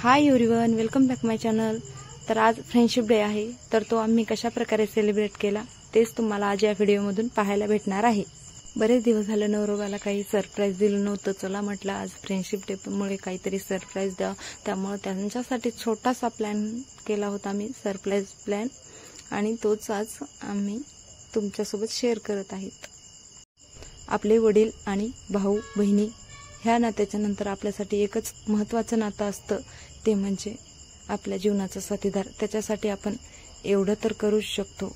Hi everyone, welcome back माय channel. तर आज friendship day आहे, तर तो आम्ही कशा प्रकारे सेलिब्रेट केला तेच तुम्हाला आज या व्हिडिओमधून पाहायला भेटणार आहे। बरेच दिवस झाले नवरोबाला काही सरप्राईज दिलं नव्हतं, चला म्हटलं आज फ्रेंडशिप डे मुळे काहीतरी सरप्राईज द्या। त्यामुळे त्यांच्यासाठी छोटासा प्लॅन केला होता आम्ही, सरप्राईज प्लॅन, आणि तोच आज आम्ही तुमच्यासोबत शेअर करत आहोत। आपले वडील आणि भाऊ बहिणी ह्या नात्याच्या नंतर आपल्यासाठी एकच महत्त्वाचं नातं असतं, ते म्हणजे आपल्या जीवनाचा साथीदार। त्याच्यासाठी आपण एवढं तर करूच शकतो।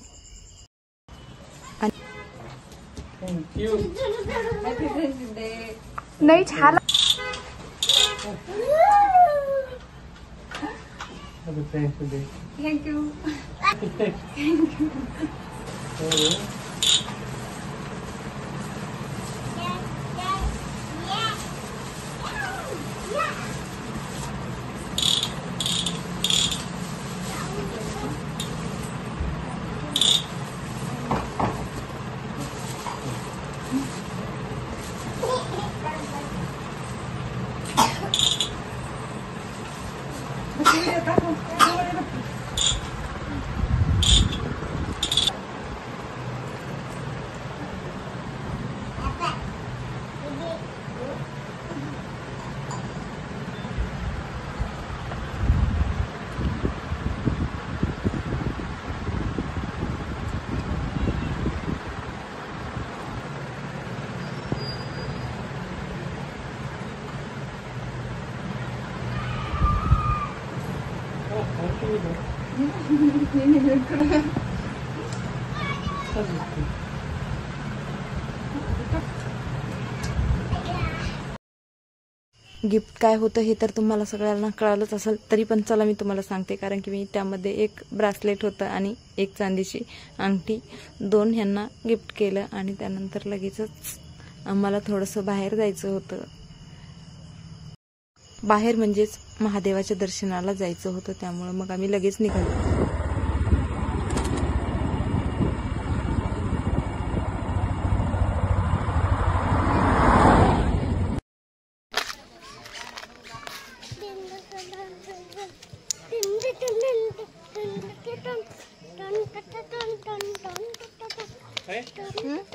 नाही छान। थँक्यू। गिफ्ट काय होतं हे तर तुम्हाला सगळ्यांना कळालंच असेल, तरी पण चला मी तुम्हाला सांगते, कारण की मी त्यामध्ये एक ब्रासलेट होतं आणि एक चांदीची अंगठी, दोन ह्यांना गिफ्ट केलं। आणि त्यानंतर लगेचच आम्हाला थोडंसं बाहेर जायचं होतं। बाहेर म्हणजेच महादेवाच्या दर्शनाला जायचं होतं, त्यामुळे मग आम्ही लगेच निघालो।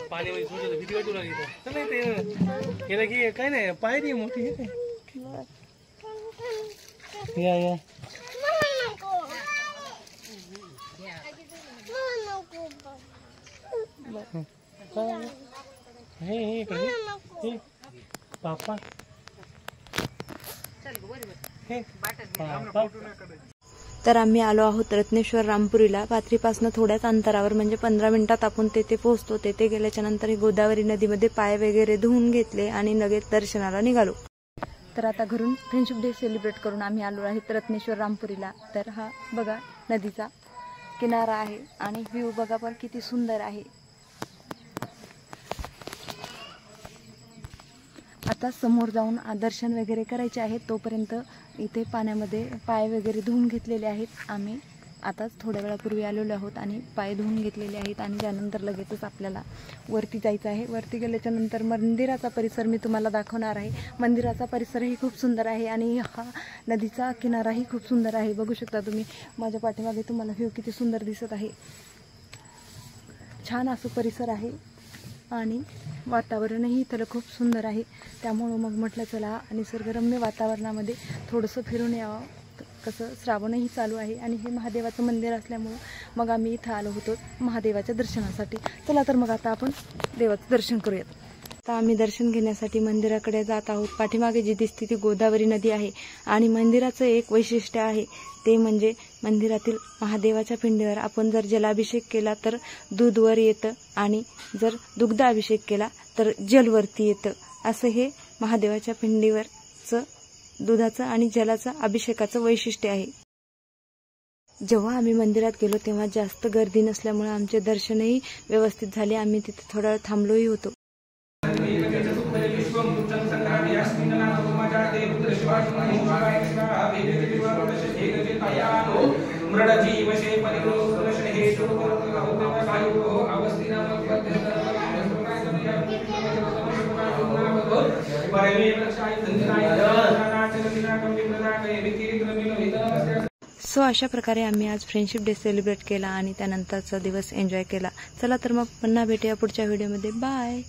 पाणी भीती वाटू लागली काय नाही, पायरी मोठी या पापा तर आम्ही आलो आहोत रत्नेश्वर रामपुरीला। पाथरीपासून थोड्याच अंतरावर, म्हणजे 15 मिनिटात आपण तेथे पोहोचतो। तेथे गेल्याच्या नंतर गोदावरी नदीमध्ये पाय वगैरे धुवून घेतले आणि लगेच दर्शनाला निघालो। तर आता घरून फ्रेंडशिप डे सेलिब्रेट करून आम्ही आलो आहेत रत्नेश्वर रामपुरीला। तर हा बघा नदीचा किनारा आहे आणि व्ह्यू बघा पण किती सुंदर आहे। आता समोर जाऊन दर्शन वगैरे करायचे आहे, तोपर्यंत इथे पाण्यामध्ये पाय वगैरे धुवून घेतलेले आहेत। आम्ही आताच थोड्या वेळापूर्वी आलेलो आहोत आणि पाय धुवून घेतलेले आहेत, आणि त्यानंतर लगेचच आपल्याला वरती जायचं आहे। वरती गेल्याच्या नंतर मंदिराचा परिसर मी तुम्हाला दाखवणार आहे। मंदिराचा परिसरही खूप सुंदर आहे आणि हा नदीचा किनाराही खूप सुंदर आहे। बघू शकता तुम्ही माझ्या पाठीमागे, तुम्हाला व्ह्यू किती सुंदर दिसत आहे। छान असं परिसर आहे आणि वातावरणही इथलं खूप सुंदर आहे। त्यामुळं मग म्हटलं चला निसर्गरम्य वातावरणामध्ये थोडंसं फिरून यावं। कसं श्रावणही चालू आहे आणि हे महादेवाचं मंदिर असल्यामुळं मग आम्ही इथं आलो होतो महादेवाच्या दर्शनासाठी। चला तर मग आता आपण देवाचं दर्शन करूयात। आता आम्ही दर्शन घेण्यासाठी मंदिराकडे जात आहोत। पाठीमागे जी दिसते ती गोदावरी नदी आहे आणि मंदिराचं एक वैशिष्ट्य आहे, ते म्हणजे मंदिरातील महादेवाच्या पिंडीवर आपण जर जलाभिषेक केला तर दूध वर येतं, आणि जर दुग्धाभिषेक केला तर जल वरती येतं। असं हे महादेवाच्या पिंडीवरचं दुधाचं आणि जलाचं अभिषेकाचं वैशिष्ट्य आहे। जेव्हा आम्ही मंदिरात गेलो तेव्हा जास्त गर्दी नसल्यामुळे आमचे दर्शनही व्यवस्थित झाले। आम्ही तिथे थोडा वेळ थांबलोही होतो। परमेश्वराय संतनाय नाचनदिनाकं विप्रदाकय विकीर्तनमिलं सो अशा प्रकारे आम्ही आज फ्रेंडशिप डे सेलिब्रेट केला आणि त्यानंतरचा दिवस एन्जॉय केला. चला तर मग पुन्हा भेटूया पुढच्या व्हिडिओमध्ये. बाय.